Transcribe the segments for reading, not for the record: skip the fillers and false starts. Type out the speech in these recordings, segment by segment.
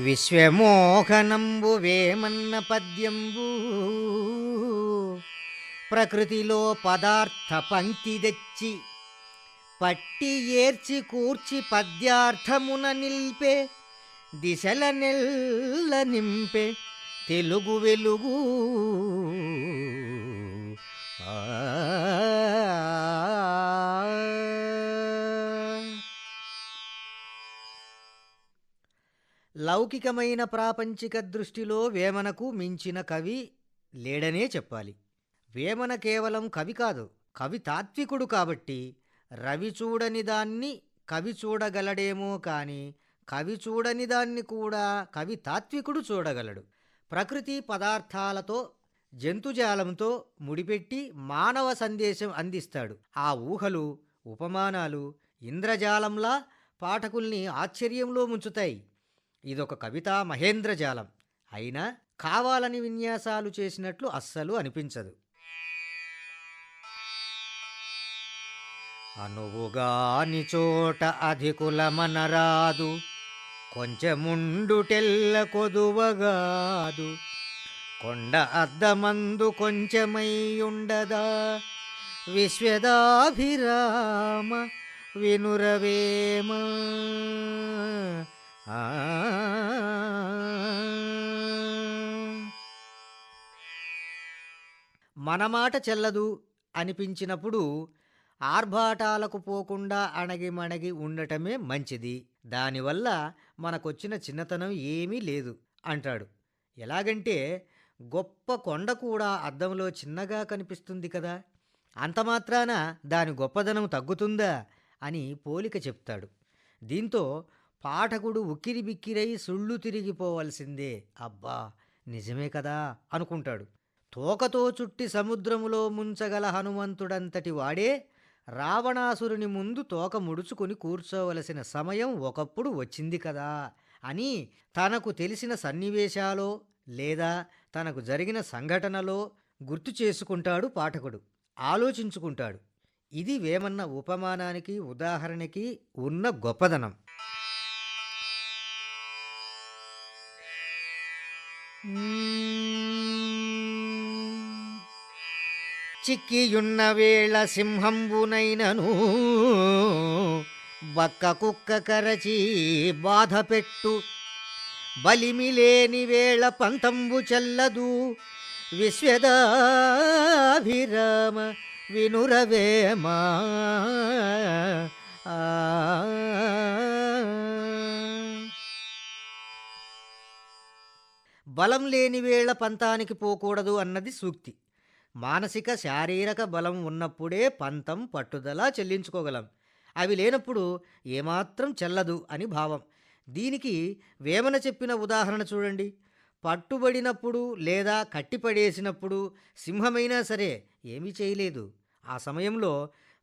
విశ్వమోహనంబు వేమన్న పద్యంబు ప్రకృతిలో పదార్థ పంక్తి తెచ్చి పట్టి ఏర్చి కూర్చి పద్యార్థమున నిల్పే దిశల నెల్ల నింపే తెలుగు వెలుగు. ఆ లౌకికమైన ప్రాపంచిక దృష్టిలో వేమనకు మించిన కవి లేడనే చెప్పాలి. వేమన కేవలం కవి కాదు, కవి తాత్వికుడు. కాబట్టి రవి చూడని దాన్ని కవి చూడగలడేమో కాని కవి చూడని దాన్ని కూడా కవి తాత్వికుడు చూడగలడు. ప్రకృతి పదార్థాలతో జంతుజాలంతో ముడిపెట్టి మానవ సందేశం అందిస్తాడు. ఆ ఊహలు ఉపమానాలు ఇంద్రజాలంలా పాఠకుల్ని ఆశ్చర్యంలో ముంచుతాయి. ఇదొక కవితా మహేంద్రజాలం. అయినా కావాలని విన్యాసాలు చేసినట్లు అస్సలు అనిపించదు. అనువుగాని చోట అధికులమనరాదు, కొంచెముండుటెల్ల కొదువగాదు, కొండ అద్దమందు కొంచెమై ఉండదా, విశ్వదాభిరామ వినురవేమ. మన మాట చెల్లదు అనిపించినప్పుడు ఆర్భాటాలకు పోకుండా అణగిమణగి ఉండటమే మంచిది. దానివల్ల మనకొచ్చిన చిన్నతనం ఏమీ లేదు అంటాడు. ఎలాగంటే గొప్ప కొండ కూడా అద్దంలో చిన్నగా కనిపిస్తుంది కదా, అంతమాత్రాన దాని గొప్పదనం తగ్గుతుందా అని పోలిక చెప్తాడు. దీంతో పాఠకుడు ఉక్కిరిబిక్కిరై సుళ్ళు తిరిగిపోవలసిందే. అబ్బా, నిజమే కదా అనుకుంటాడు. తోకతో చుట్టి సముద్రములో ముంచగల హనుమంతుడంతటి వాడే రావణాసురుని ముందు తోక ముడుచుకొని కూర్చోవలసిన సమయం ఒకప్పుడు వచ్చింది కదా అని తనకు తెలిసిన సన్నివేశాలో లేదా తనకు జరిగిన సంఘటనలో గుర్తు చేసుకుంటాడు పాఠకుడు, ఆలోచించుకుంటాడు. ఇది వేమన్న ఉపమానానికి ఉదాహరణకి ఉన్న గొప్పదనం. చిక్కియున్న వేళ సింహంబునైనను బక్క కుక్క కరచి బాధపెట్టు, బలిమిలేని వేళ పంతంబు చెల్లదు, విశ్వదాభిరామ వినురవేమా. బలం లేని వేళ పంతానికి పోకూడదు అన్నది సూక్తి. మానసిక శారీరక బలం ఉన్నప్పుడే పంతం పట్టుదల చెల్లించుకోగలం. అవి లేనప్పుడు ఏమాత్రం చెల్లదు అని భావం. దీనికి వేమన చెప్పిన ఉదాహరణ చూడండి. పట్టుబడినప్పుడు లేదా కట్టిపడేసినప్పుడు సింహమైనా సరే ఏమీ చేయలేదు. ఆ సమయంలో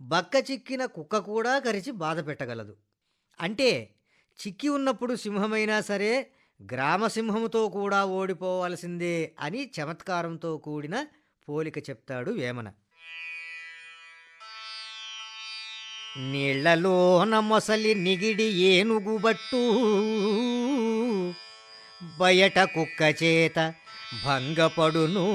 బక్క చిక్కిన కుక్క కూడా కరిచి బాధ పెట్టగలదు. అంటే చిక్కి ఉన్నప్పుడు సింహమైనా సరే గ్రామసింహముతో కూడా ఓడిపోవాల్సిందే అని చమత్కారంతో కూడిన పోలిక చెప్తాడు వేమన. నీళ్లలోన మొసలి నిగిడి ఏనుగుబట్టు, బయట కుక్క చేత భంగపడును,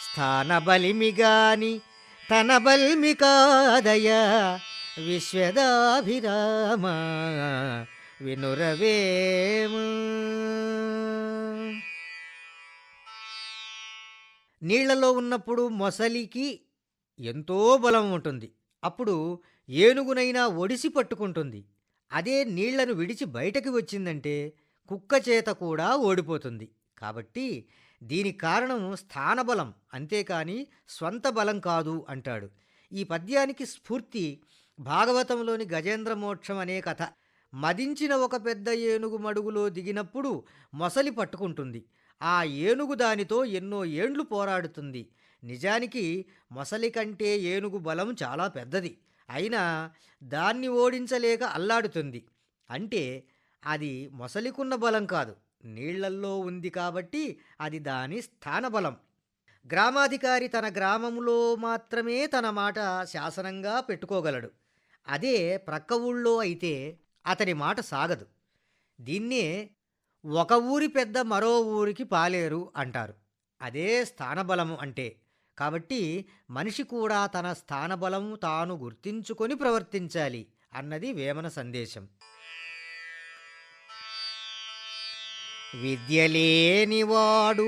స్థాన బలిమిగాని తన బల్మి కాదయ, విశ్వదాభిరామ వినురవేమ. నీళ్లలో ఉన్నప్పుడు మొసలికి ఎంతో బలం ఉంటుంది. అప్పుడు ఏనుగునైనా ఒడిసి పట్టుకుంటుంది. అదే నీళ్లను విడిచి బయటకు వచ్చిందంటే కుక్క చేత కూడా ఓడిపోతుంది. కాబట్టి దీనికి కారణం స్థానబలం, అంతేకాని స్వంత బలం కాదు అంటాడు. ఈ పద్యానికి స్ఫూర్తి భాగవతంలోని గజేంద్ర మోక్షం అనే కథ. మదించిన ఒక పెద్ద ఏనుగు మడుగులో దిగినప్పుడు మొసలి పట్టుకుంటుంది. ఆ ఏనుగు దానితో ఎన్నో ఏండ్లు పోరాడుతుంది. నిజానికి మొసలి కంటే ఏనుగు బలం చాలా పెద్దది. అయినా దాన్ని ఓడించలేక అల్లాడుతుంది. అంటే అది మొసలికున్న బలం కాదు, నీళ్లల్లో ఉంది కాబట్టి అది దాని స్థానబలం. గ్రామాధికారి తన గ్రామంలో మాత్రమే తన మాట శాసనంగా పెట్టుకోగలడు. అదే ప్రక్క ఊళ్ళో అయితే అతని మాట సాగదు. దీన్నే ఒక ఊరి పెద్ద మరో ఊరికి పాలేరు అంటారు. అదే స్థానబలము అంటే. కాబట్టి మనిషి కూడా తన స్థానబలం తాను గుర్తించుకొని ప్రవర్తించాలి అన్నది వేమన సందేశం. విద్యలేనివాడు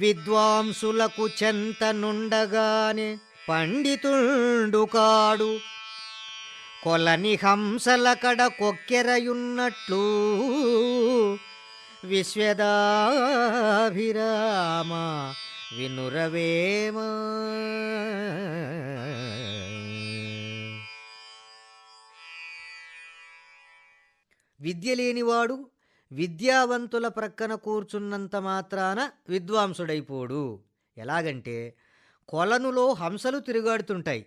విద్వాంసులకు చెంతనుండగానే పండితుండు కాడు, కొలని హంసల కడ కొక్కెరయున్నట్లు విశ్వదాభిరామ వినురవేమ. విద్య లేనివాడు విద్యావంతుల ప్రక్కన కూర్చున్నంత మాత్రాన విద్వాంసుడైపోడు. ఎలాగంటే కొలనులో హంసలు తిరుగాడుతుంటాయి,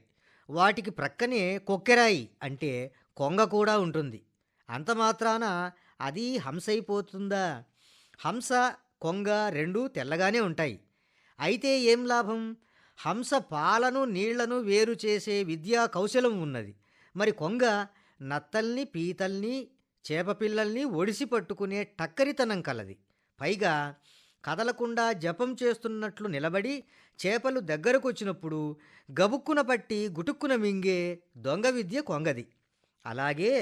వాటికి ప్రక్కనే కొక్కెరాయి అంటే కొంగ కూడా ఉంటుంది. అంత మాత్రాన అది హంస అయిపోతుందా? హంస కొంగ రెండూ తెల్లగానే ఉంటాయి. అయితే ఏం లాభం? హంస పాలను నీళ్లను వేరు చేసే విద్యా కౌశలం ఉన్నది. మరి కొంగ నత్తల్ని పీతల్ని చేపపిల్లల్ని ఒడిసి పట్టుకునే టక్కరితనం కలది. పైగా కదలకుండా జపం చేస్తున్నట్లు నిలబడి చేపలు దగ్గరకొచ్చినప్పుడు గబుక్కున పట్టి గుటుక్కున మింగే దొంగ విద్య కొంగది. అలాగే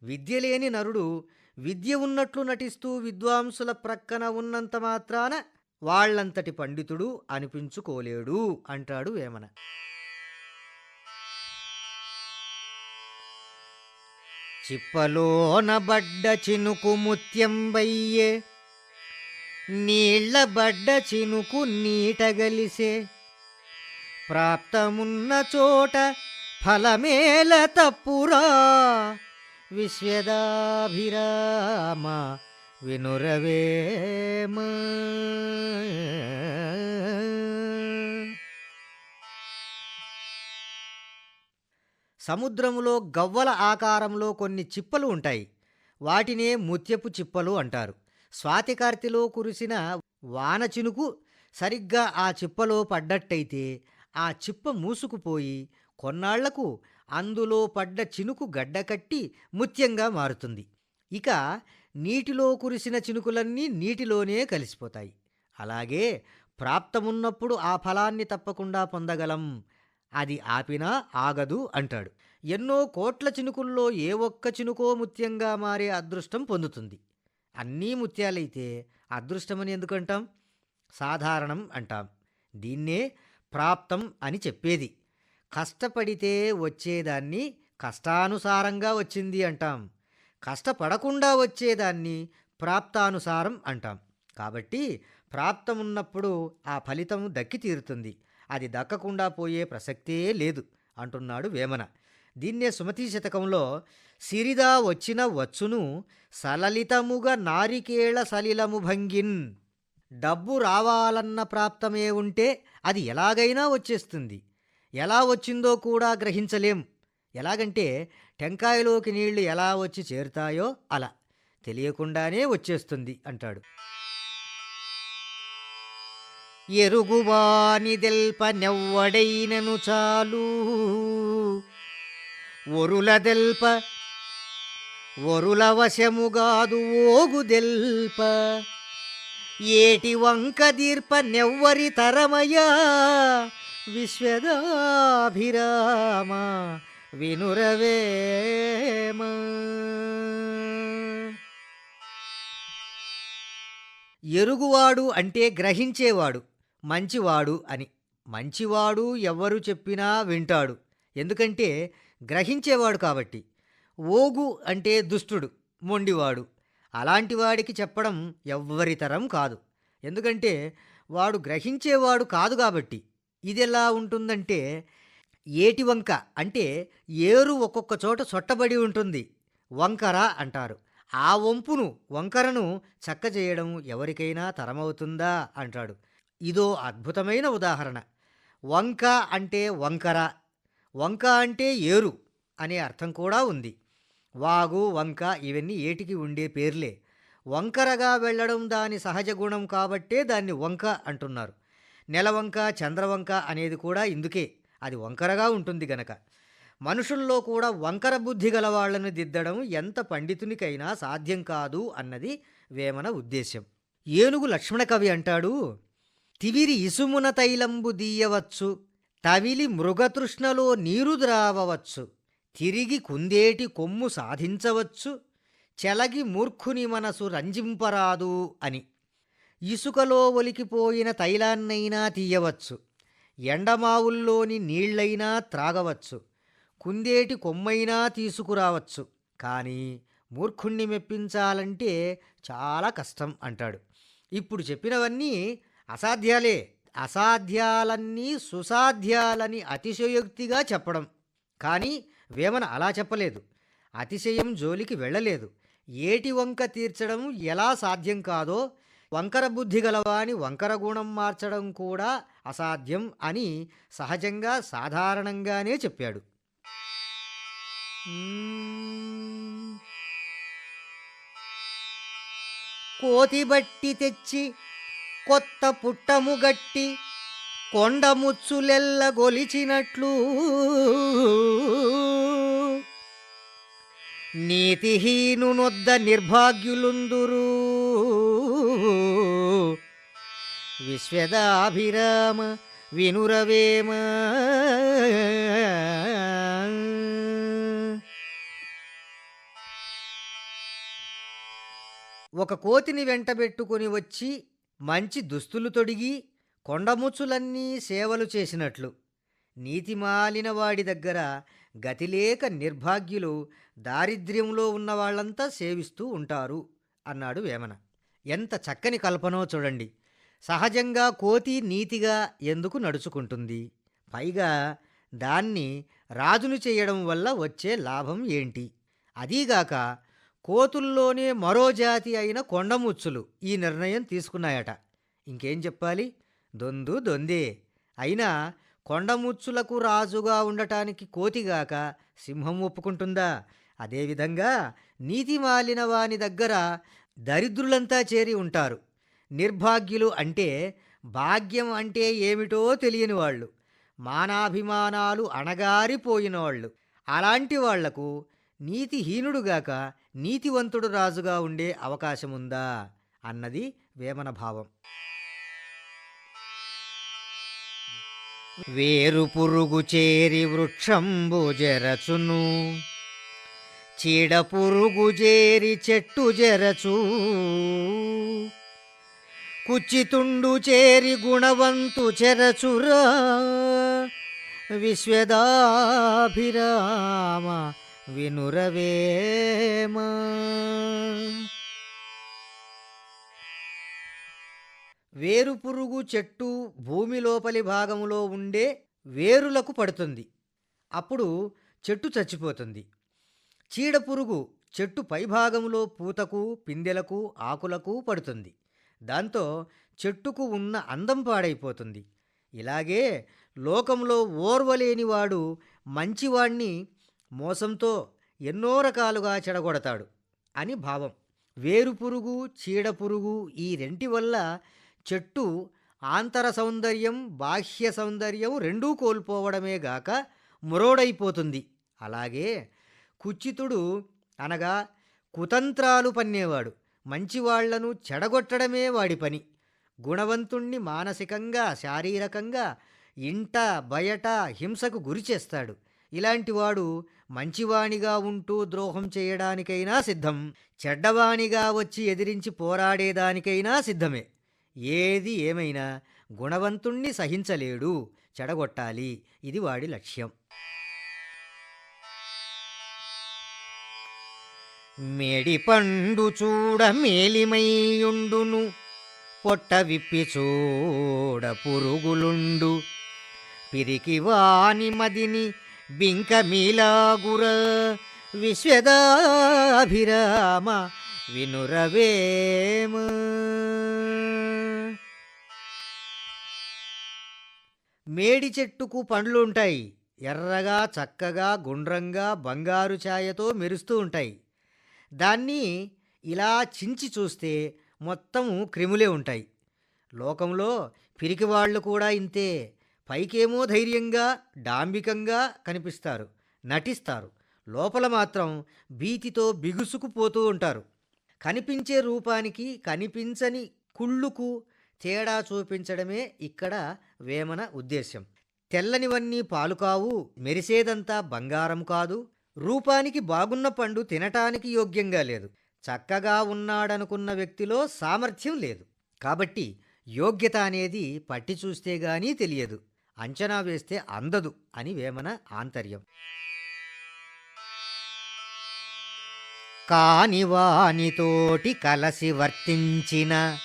విద్య లేని నరుడు విద్య ఉన్నట్లు నటిస్తూ విద్వాంసుల ప్రక్కన ఉన్నంత మాత్రాన వాళ్ళంతటి పండితుడు అనిపించుకోలేడు అంటాడు వేమన. చిప్పలోన బడ్డ చినుకు ముత్యంబయ్యే, నీళ్ల బడ్డ చినుకు నీటగలిసే, ప్రాప్తమున్న చోట ఫలమేల తప్పురా విశ్వదాభిరామ వినురవేమ. సముద్రములో గవ్వల ఆకారంలో కొన్ని చిప్పలు ఉంటాయి. వాటినే ముత్యపు చిప్పలు అంటారు. స్వాతికార్తిలో కురిసిన వాన చినుకు సరిగ్గా ఆ చిప్పలో పడ్డట్టయితే ఆ చిప్ప మూసుకుపోయి కొన్నాళ్లకు అందులో పడ్డ చినుకు గడ్డకట్టి ముత్యంగా మారుతుంది. ఇక నీటిలో కురిసిన చినుకులన్నీ నీటిలోనే కలిసిపోతాయి. అలాగే ప్రాప్తమున్నప్పుడు ఆ ఫలాన్ని తప్పకుండా పొందగలం, అది ఆపినా ఆగదు అంటాడు. ఎన్నో కోట్ల చినుకుల్లో ఏ ఒక్క చినుకో ముత్యంగా మారే అదృష్టం పొందుతుంది. అన్నీ ముత్యాలైతే అదృష్టమని ఎందుకంటాం? సాధారణం అంటాం. దీన్నే ప్రాప్తం అని చెప్పేది. కష్టపడితే వచ్చేదాన్ని కష్టానుసారంగా వచ్చింది అంటాం. కష్టపడకుండా వచ్చేదాన్ని ప్రాప్తానుసారం అంటాం. కాబట్టి ప్రాప్తమున్నప్పుడు ఆ ఫలితం దక్కి తీరుతుంది, అది దక్కకుండా పోయే ప్రసక్తే లేదు అంటున్నాడు వేమన. దీన్నే సుమతీ శతకంలో సిరిదా వచ్చిన వచ్చును సలలితముగా నారికేళ సలిలము భంగిన్. డబ్బు రావాలన్న ప్రాప్తమే ఉంటే అది ఎలాగైనా వచ్చేస్తుంది. ఎలా వచ్చిందో కూడా గ్రహించలేం. ఎలాగంటే టెంకాయలోకి నీళ్లు ఎలా వచ్చి చేరుతాయో అలా తెలియకుండానే వచ్చేస్తుంది అంటాడు. ఎరుగువాని దెల్ప నెవ్వడైనను చాలు, ఒరుల దెల్ప ఒరుల వశముగాదు ఓగు దెల్ప, ఏటి వంక దీర్ప నెవ్వరి తరమయా విశ్వదాభిరామ వినురవేమ. ఎరుగువాడు అంటే గ్రహించేవాడు, మంచివాడు అని. మంచివాడు ఎవ్వరు చెప్పినా వింటాడు, ఎందుకంటే గ్రహించేవాడు కాబట్టి. ఓగు అంటే దుష్టుడు, మొండివాడు. అలాంటి వాడికి చెప్పడం ఎవ్వరితరం కాదు, ఎందుకంటే వాడు గ్రహించేవాడు కాదు కాబట్టి. ఇదెలా ఉంటుందంటే ఏటి వంక అంటే ఏరు ఒక్కొక్క చోట చొట్టబడి ఉంటుంది, వంకర అంటారు. ఆ వంపును వంకరను చక్కజేయడం ఎవరికైనా తరమవుతుందా అంటాడు. ఇదో అద్భుతమైన ఉదాహరణ. వంక అంటే వంకర, వంక అంటే ఏరు అనే అర్థం కూడా ఉంది. వాగు వంక ఇవన్నీ ఏటికి ఉండే పేర్లే. వంకరగా వెళ్ళడం దాని సహజ గుణం కాబట్టే దాన్ని వంక అంటున్నారు. నెలవంక చంద్రవంక అనేది కూడా ఇందుకే, అది వంకరగా ఉంటుంది గనక. మనుషుల్లో కూడా వంకర బుద్ధి గల వాళ్ళను దిద్దడం ఎంత పండితునికైనా సాధ్యం కాదు అన్నది వేమన ఉద్దేశ్యం. ఏనుగు లక్ష్మణ కవి అంటాడు, తివిరి ఇసుమున తైలంబు దీయవచ్చు, తవిలి మృగతృష్ణలో నీరు ద్రావవచ్చు, తిరిగి కుందేటి కొమ్ము సాధించవచ్చు, చెలగి మూర్ఖుని మనసు రంజింపరాదు అని. ఇసుకలో ఒలికిపోయిన తైలాన్నైనా తీయవచ్చు, ఎండమావుల్లోని నీళ్లైనా త్రాగవచ్చు, కుందేటి కొమ్మైనా తీసుకురావచ్చు, కానీ మూర్ఖుణ్ణి మెప్పించాలంటే చాలా కష్టం అంటాడు. ఇప్పుడు చెప్పినవన్నీ అసాధ్యాలే. అసాధ్యాలన్నీ సుసాధ్యాలని అతిశయోక్తిగా చెప్పడం. కానీ వేమన అలా చెప్పలేదు. అతిశయం జోలికి వెళ్ళలేదు. ఏటి వంక తీర్చడం ఎలా సాధ్యం కాదో, వంకర బుద్ధి గలవాని వంకర గుణం మార్చడం కూడా అసాధ్యం అని సహజంగా సాధారణంగానే చెప్పాడు. కోతి బట్టి తెచ్చి కొత్త పుట్టము గట్టి కొండముచ్చులెల్ల గొలిచినట్లు నీతిహీనునొద్ద నిర్భాగ్యులుందురు విశ్వదాభిరామ వినురవేమ. ఒక కోతిని వెంటబెట్టుకుని వచ్చి మంచి దుస్తులు తొడిగి కొండముచ్చులన్నీ సేవలు చేసినట్లు నీతిమాలిన వాడి దగ్గర గతిలేక నిర్భాగ్యులు దారిద్ర్యంలో ఉన్నవాళ్లంతా సేవిస్తూ ఉంటారు అన్నాడు వేమన. ఎంత చక్కని కల్పనో చూడండి. సహజంగా కోతి నీతిగా ఎందుకు నడుచుకుంటుంది? పైగా దాన్ని రాజును చేయడం వల్ల వచ్చే లాభం ఏంటి? అదీగాక కోతుల్లోనే మరో జాతి అయిన కొండముచ్చులు ఈ నిర్ణయం తీసుకున్నాయట. ఇంకేం చెప్పాలి? దొందు దొందే. అయినా కొండముచ్చులకు రాజుగా ఉండటానికి కోతిగాక సింహం ఒప్పుకుంటుందా? అదేవిధంగా నీతిమాలిన వాని దగ్గర దరిద్రులంతా చేరి ఉంటారు. నిర్భాగ్యులు అంటే భాగ్యం అంటే ఏమిటో తెలియని వాళ్ళు, మానాభిమానాలు అణగారిపోయిన వాళ్ళు. అలాంటి వాళ్లకు నీతిహీనుడుగాక నీతివంతుడు రాజుగా ఉండే అవకాశముందా అన్నది వేమన భావం. వేరు పురుగు చేరి వృక్షంబు జెరచును, చీడ పురుగు చేరి చెట్టు జెరచు, కుచ్చితుండు చేరి గుణవంతు చెరచురా విశ్వదాభిరామ వినురవేమ. వేరు పురుగు చెట్టు భూమి లోపలి భాగంలో ఉండే వేరులకు పడుతుంది. అప్పుడు చెట్టు చచ్చిపోతుంది. చీడపురుగు చెట్టు పైభాగంలో పూతకు, పిందెలకు, ఆకులకు పడుతుంది. దాంతో చెట్టుకు ఉన్న అందం పాడైపోతుంది. ఇలాగే లోకంలో ఓర్వలేనివాడు మంచివాణ్ణి మోసంతో ఎన్నో రకాలుగా చెడగొడతాడు అని భావం. వేరుపురుగు, చీడపురుగు ఈ రెంటి వల్ల చెట్టు ఆంతర సౌందర్యం, బాహ్య సౌందర్యం రెండూ కోల్పోవడమే గాక మురోడైపోతుంది. అలాగే కుచితుడు అనగా కుతంత్రాలు పన్నేవాడు మంచివాళ్లను చెడగొట్టడమే వాడి పని. గుణవంతుణ్ణి మానసికంగా, శారీరకంగా ఇంట బయట హింసకు గురి చేస్తాడు. ఇలాంటివాడు మంచివాణిగా ఉంటూ ద్రోహం చేయడానికైనా సిద్ధం, చెడ్డవాణిగా వచ్చి ఎదిరించి పోరాడేదానికైనా సిద్ధమే. ఏది ఏమైనా గుణవంతుణ్ణి సహించలేడు, చెడగొట్టాలి. ఇది వాడి లక్ష్యం. మేడి పండు చూడ మేలిమైయుండును, పొట్ట విప్పి చూడ పురుగులుండు, పిరికి వాని మదిని బింక మీలాగుర విశ్వదాభిరామ వినురవేమ. మేడి చెట్టుకు పండ్లుంటాయి. ఎర్రగా, చక్కగా, గుండ్రంగా, బంగారు ఛాయతో మెరుస్తూ ఉంటాయి. దాన్ని ఇలా చించి చూస్తే మొత్తము క్రిములే ఉంటాయి. లోకంలో పిరికివాళ్ళు కూడా ఇంతే. పైకేమో ధైర్యంగా, డాంబికంగా కనిపిస్తారు, నటిస్తారు. లోపల మాత్రం భీతితో బిగుసుకుపోతూ ఉంటారు. కనిపించే రూపానికి, కనిపించని కుళ్ళుకు తేడా చూపించడమే ఇక్కడ వేమన ఉద్దేశ్యం. తెల్లనివన్నీ పాలు కావు, మెరిసేదంతా బంగారం కాదు, రూపానికి బాగున్న పండు తినటానికి యోగ్యంగా లేదు, చక్కగా ఉన్నాడనుకున్న వ్యక్తిలో సామర్థ్యం లేదు. కాబట్టి యోగ్యత అనేది పట్టి చూస్తే గానీ తెలియదు, అంచనా వేస్తే అందదు అని వేమన ఆంతర్యం. కాని వానితోటి కలసి వర్తించిన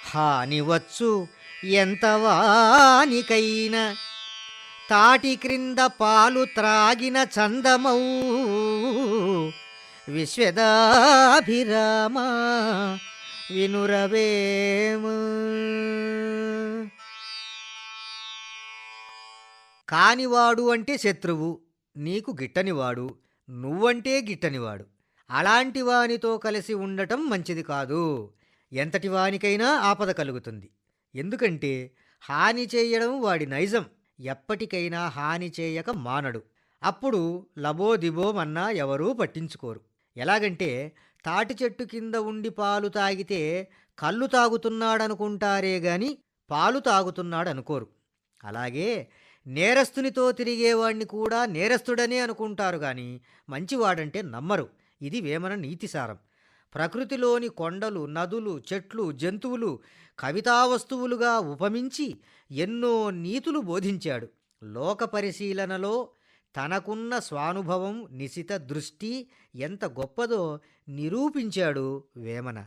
హానివచ్చు ఎంత వానికైనా, తాటి క్రింద పాలు త్రాగిన చందమౌ విశ్వదాభిరామ వినురవేము. కానివాడు అంటే శత్రువు, నీకు గిట్టనివాడు, నువ్వంటే గిట్టనివాడు. అలాంటి వానితో కలిసి ఉండటం మంచిది కాదు. ఎంతటి వానికైనా ఆపద కలుగుతుంది. ఎందుకంటే హాని చేయడం వాడి నైజం. ఎప్పటికైనా హాని చేయక మానడు. అప్పుడు లబోదిబోమన్నా ఎవరూ పట్టించుకోరు. ఎలాగంటే తాటి చెట్టు కింద ఉండి పాలు తాగితే కళ్ళు తాగుతున్నాడనుకుంటారే గాని పాలు తాగుతున్నాడనుకోరు. అలాగే నేరస్తునితో తిరిగేవాణ్ణి కూడా నేరస్తుడనే అనుకుంటారు గాని మంచివాడంటే నమ్మరు. ఇది వేమన నీతిసారం. ప్రకృతిలోని కొండలు, నదులు, చెట్లు, జంతువులు కవితా వస్తువులుగా ఉపమించి ఎన్నో నీతులు బోధించాడు. లోక పరిశీలనలో తనకున్న స్వానుభవం, నిశిత దృష్టి ఎంత గొప్పదో నిరూపించాడు వేమన.